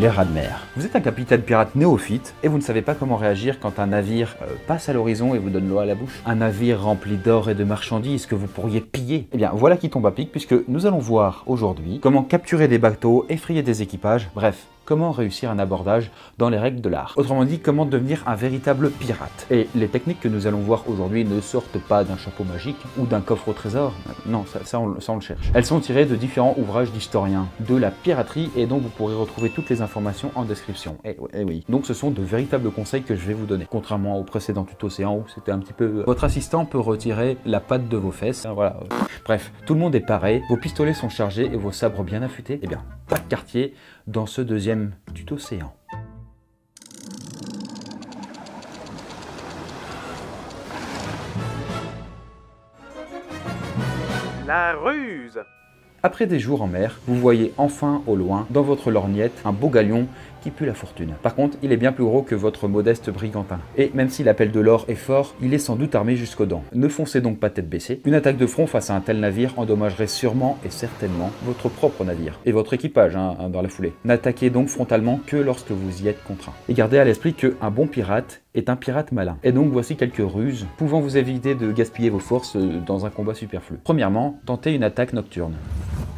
les rats de mer. Vous êtes un capitaine pirate néophyte et vous ne savez pas comment réagir quand un navire passe à l'horizon et vous donne l'eau à la bouche. Un navire rempli d'or et de marchandises que vous pourriez piller. Eh bien voilà qui tombe à pic puisque nous allons voir aujourd'hui comment capturer des bateaux, effrayer des équipages, bref. Comment réussir un abordage dans les règles de l'art. Autrement dit, comment devenir un véritable pirate. Et les techniques que nous allons voir aujourd'hui ne sortent pas d'un chapeau magique ou d'un coffre au trésor. Non, ça on le cherche. Elles sont tirées de différents ouvrages d'historiens de la piraterie et donc vous pourrez retrouver toutes les informations en description. Et oui. Donc ce sont de véritables conseils que je vais vous donner. Contrairement au précédent tuto océan où c'était un petit peu... Votre assistant peut retirer la patte de vos fesses. Voilà. Bref, tout le monde est pareil. Vos pistolets sont chargés et vos sabres bien affûtés. Eh bien, pas de quartier dans ce deuxième tuto océan. La ruse. Après des jours en mer, vous voyez enfin au loin, dans votre lorgnette, un beau galion qui pue la fortune. Par contre, il est bien plus gros que votre modeste brigantin. Et même si l'appel de l'or est fort, il est sans doute armé jusqu'aux dents. Ne foncez donc pas tête baissée. Une attaque de front face à un tel navire endommagerait sûrement et certainement votre propre navire. Et votre équipage dans la foulée. N'attaquez donc frontalement que lorsque vous y êtes contraint. Et gardez à l'esprit qu'un bon pirate est un pirate malin. Et donc voici quelques ruses pouvant vous éviter de gaspiller vos forces dans un combat superflu. Premièrement, tentez une attaque nocturne.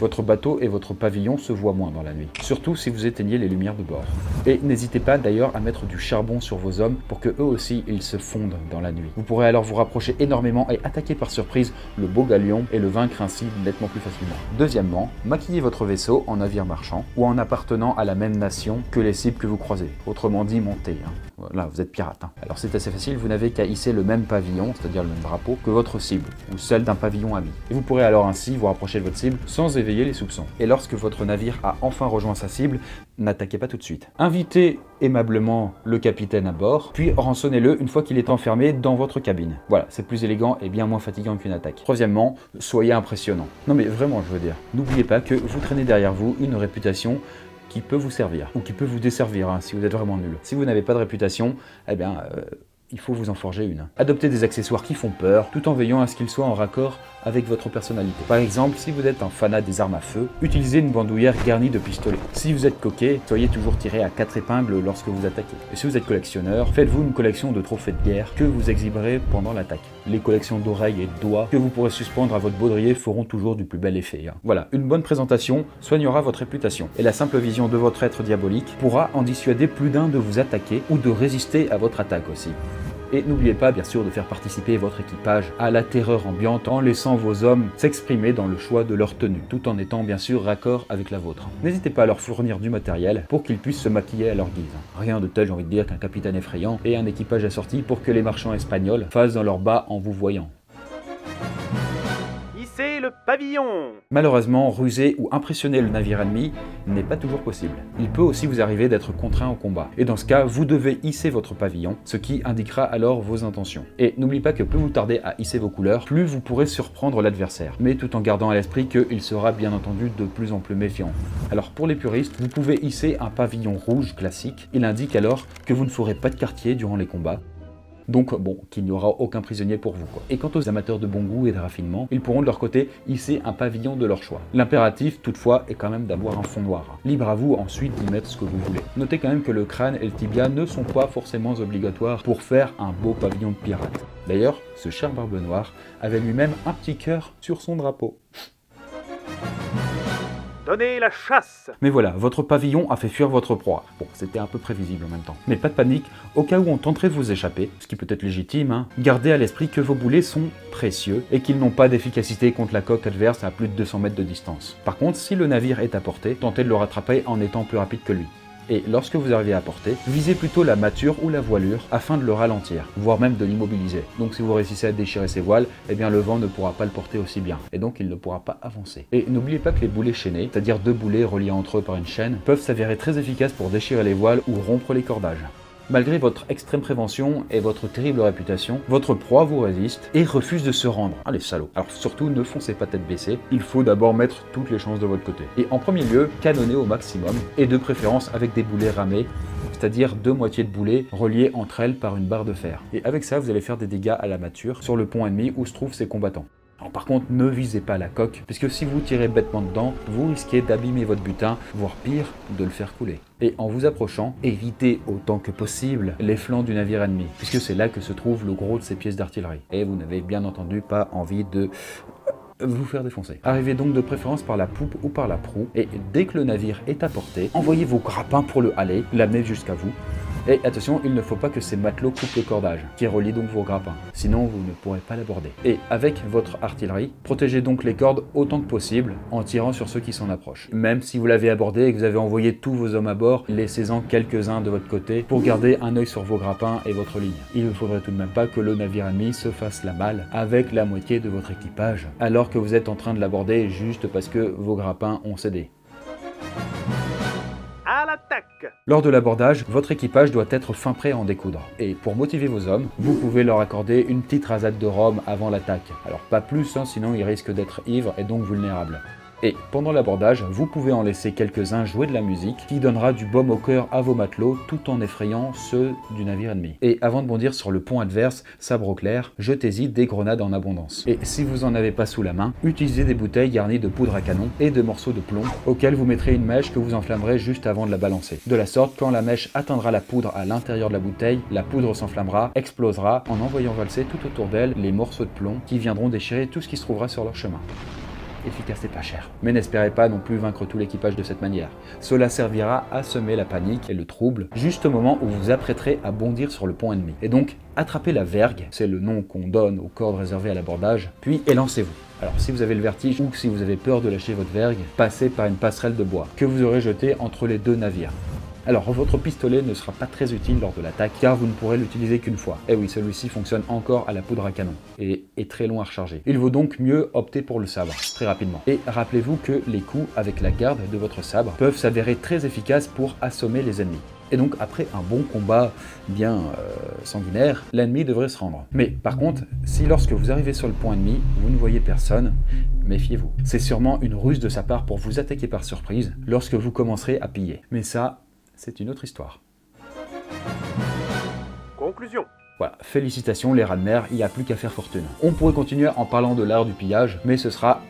Votre bateau et votre pavillon se voient moins dans la nuit, surtout si vous éteignez les lumières de bord. Et n'hésitez pas d'ailleurs à mettre du charbon sur vos hommes pour que eux aussi ils se fondent dans la nuit. Vous pourrez alors vous rapprocher énormément et attaquer par surprise le beau galion et le vaincre ainsi nettement plus facilement. Deuxièmement, maquillez votre vaisseau en navire marchand ou en appartenant à la même nation que les cibles que vous croisez. Autrement dit, montez. Voilà, vous êtes pirate. Alors c'est assez facile, vous n'avez qu'à hisser le même pavillon, c'est-à-dire le même drapeau, que votre cible, ou celle d'un pavillon ami. Et vous pourrez alors ainsi vous rapprocher de votre cible sans éveiller les soupçons. Et lorsque votre navire a enfin rejoint sa cible, n'attaquez pas tout de suite. Invitez aimablement le capitaine à bord, puis rançonnez-le une fois qu'il est enfermé dans votre cabine. Voilà, c'est plus élégant et bien moins fatigant qu'une attaque. Troisièmement, soyez impressionnant. Non mais vraiment, je veux dire, n'oubliez pas que vous traînez derrière vous une réputation qui peut vous servir, ou qui peut vous desservir si vous êtes vraiment nul. Si vous n'avez pas de réputation, eh bien, il faut vous en forger une. Adoptez des accessoires qui font peur, tout en veillant à ce qu'ils soient en raccord avec votre personnalité. Par exemple, si vous êtes un fanat des armes à feu, utilisez une bandoulière garnie de pistolets. Si vous êtes coquet, soyez toujours tiré à 4 épingles lorsque vous attaquez. Et si vous êtes collectionneur, faites-vous une collection de trophées de guerre que vous exhiberez pendant l'attaque. Les collections d'oreilles et de doigts que vous pourrez suspendre à votre baudrier feront toujours du plus bel effet. Voilà, une bonne présentation soignera votre réputation. Et la simple vision de votre être diabolique pourra en dissuader plus d'un de vous attaquer ou de résister à votre attaque aussi. Et n'oubliez pas bien sûr de faire participer votre équipage à la terreur ambiante en laissant vos hommes s'exprimer dans le choix de leur tenue, tout en étant bien sûr raccord avec la vôtre. N'hésitez pas à leur fournir du matériel pour qu'ils puissent se maquiller à leur guise. Rien de tel, j'ai envie de dire, qu'un capitaine effrayant et un équipage assorti pour que les marchands espagnols fassent dans leur bas en vous voyant. Hisser le pavillon. Malheureusement, ruser ou impressionner le navire ennemi n'est pas toujours possible. Il peut aussi vous arriver d'être contraint au combat. Et dans ce cas, vous devez hisser votre pavillon, ce qui indiquera alors vos intentions. Et n'oubliez pas que plus vous tardez à hisser vos couleurs, plus vous pourrez surprendre l'adversaire. Mais tout en gardant à l'esprit qu'il sera bien entendu de plus en plus méfiant. Alors pour les puristes, vous pouvez hisser un pavillon rouge classique. Il indique alors que vous ne ferez pas de quartier durant les combats. Donc bon, qu'il n'y aura aucun prisonnier pour vous. Et quant aux amateurs de bon goût et de raffinement, ils pourront de leur côté hisser un pavillon de leur choix. L'impératif toutefois est quand même d'avoir un fond noir. Libre à vous ensuite d'y mettre ce que vous voulez. Notez quand même que le crâne et le tibia ne sont pas forcément obligatoires pour faire un beau pavillon de pirate. D'ailleurs, ce cher Barbe Noire avait lui-même un petit cœur sur son drapeau. Donnez la chasse. Mais voilà, votre pavillon a fait fuir votre proie. Bon, c'était un peu prévisible en même temps. Mais pas de panique, au cas où on tenterait de vous échapper, ce qui peut être légitime, gardez à l'esprit que vos boulets sont précieux et qu'ils n'ont pas d'efficacité contre la coque adverse à plus de 200 mètres de distance. Par contre, si le navire est à portée, tentez de le rattraper en étant plus rapide que lui. Et lorsque vous arrivez à portée, visez plutôt la mâture ou la voilure afin de le ralentir, voire même de l'immobiliser. Donc si vous réussissez à déchirer ses voiles, eh bien le vent ne pourra pas le porter aussi bien, et donc il ne pourra pas avancer. Et n'oubliez pas que les boulets chaînés, c'est-à-dire deux boulets reliés entre eux par une chaîne, peuvent s'avérer très efficaces pour déchirer les voiles ou rompre les cordages. Malgré votre extrême prévention et votre terrible réputation, votre proie vous résiste et refuse de se rendre. Ah les salauds. Alors surtout ne foncez pas tête baissée, il faut d'abord mettre toutes les chances de votre côté. Et en premier lieu, canonnez au maximum, et de préférence avec des boulets ramés, c'est-à-dire deux moitiés de boulets reliées entre elles par une barre de fer. Et avec ça, vous allez faire des dégâts à la mâture sur le pont ennemi où se trouvent ses combattants. Alors par contre, ne visez pas la coque, puisque si vous tirez bêtement dedans, vous risquez d'abîmer votre butin, voire pire, de le faire couler. Et en vous approchant, évitez autant que possible les flancs du navire ennemi, puisque c'est là que se trouve le gros de ses pièces d'artillerie. Et vous n'avez bien entendu pas envie de vous faire défoncer. Arrivez donc de préférence par la poupe ou par la proue, et dès que le navire est à portée, envoyez vos grappins pour le haler, l'amener jusqu'à vous. Et attention, il ne faut pas que ces matelots coupent le cordage, qui relie donc vos grappins, sinon vous ne pourrez pas l'aborder. Et avec votre artillerie, protégez donc les cordes autant que possible en tirant sur ceux qui s'en approchent. Même si vous l'avez abordé et que vous avez envoyé tous vos hommes à bord, laissez-en quelques-uns de votre côté pour garder un œil sur vos grappins et votre ligne. Il ne faudrait tout de même pas que le navire ennemi se fasse la malle avec la moitié de votre équipage, alors que vous êtes en train de l'aborder juste parce que vos grappins ont cédé. À l'attaque! Lors de l'abordage, votre équipage doit être fin prêt à en découdre. Et pour motiver vos hommes, vous pouvez leur accorder une petite rasade de rhum avant l'attaque. Alors pas plus, sinon ils risquent d'être ivres et donc vulnérables. Et pendant l'abordage, vous pouvez en laisser quelques-uns jouer de la musique qui donnera du baume au cœur à vos matelots tout en effrayant ceux du navire ennemi. Et avant de bondir sur le pont adverse, sabre au clair, jetez-y des grenades en abondance. Et si vous en avez pas sous la main, utilisez des bouteilles garnies de poudre à canon et de morceaux de plomb auxquels vous mettrez une mèche que vous enflammerez juste avant de la balancer. De la sorte, quand la mèche atteindra la poudre à l'intérieur de la bouteille, la poudre s'enflammera, explosera en envoyant valser tout autour d'elle les morceaux de plomb qui viendront déchirer tout ce qui se trouvera sur leur chemin. Efficace et pas cher. Mais n'espérez pas non plus vaincre tout l'équipage de cette manière. Cela servira à semer la panique et le trouble, juste au moment où vous vous apprêterez à bondir sur le pont ennemi. Et donc, attrapez la vergue, c'est le nom qu'on donne aux cordes réservées à l'abordage, puis élancez-vous. Alors si vous avez le vertige ou si vous avez peur de lâcher votre vergue, passez par une passerelle de bois que vous aurez jetée entre les deux navires. Alors votre pistolet ne sera pas très utile lors de l'attaque car vous ne pourrez l'utiliser qu'une fois. Et oui, celui-ci fonctionne encore à la poudre à canon et est très long à recharger. Il vaut donc mieux opter pour le sabre, très rapidement. Et rappelez-vous que les coups avec la garde de votre sabre peuvent s'avérer très efficaces pour assommer les ennemis. Et donc après un bon combat bien sanguinaire, l'ennemi devrait se rendre. Mais par contre, si lorsque vous arrivez sur le pont ennemi, vous ne voyez personne, méfiez-vous. C'est sûrement une ruse de sa part pour vous attaquer par surprise lorsque vous commencerez à piller. Mais ça, c'est une autre histoire. Conclusion. Voilà, félicitations les rats de mer, il n'y a plus qu'à faire fortune. On pourrait continuer en parlant de l'art du pillage, mais ce sera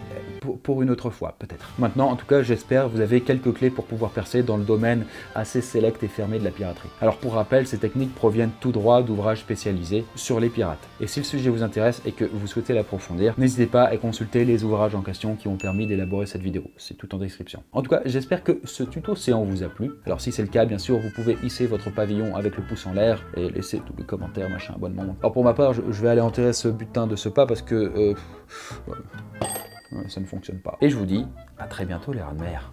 pour une autre fois, peut-être. Maintenant, en tout cas, j'espère vous avez quelques clés pour pouvoir percer dans le domaine assez sélect et fermé de la piraterie. Alors pour rappel, ces techniques proviennent tout droit d'ouvrages spécialisés sur les pirates. Et si le sujet vous intéresse et que vous souhaitez l'approfondir, n'hésitez pas à consulter les ouvrages en question qui ont permis d'élaborer cette vidéo. C'est tout en description. En tout cas, j'espère que ce tuto séant vous a plu. Alors si c'est le cas, bien sûr, vous pouvez hisser votre pavillon avec le pouce en l'air et laisser tous les commentaires, machin, abonnement. Alors pour ma part, je vais aller enterrer ce butin de ce pas parce que ça ne fonctionne pas. Et je vous dis à très bientôt les rats de mer.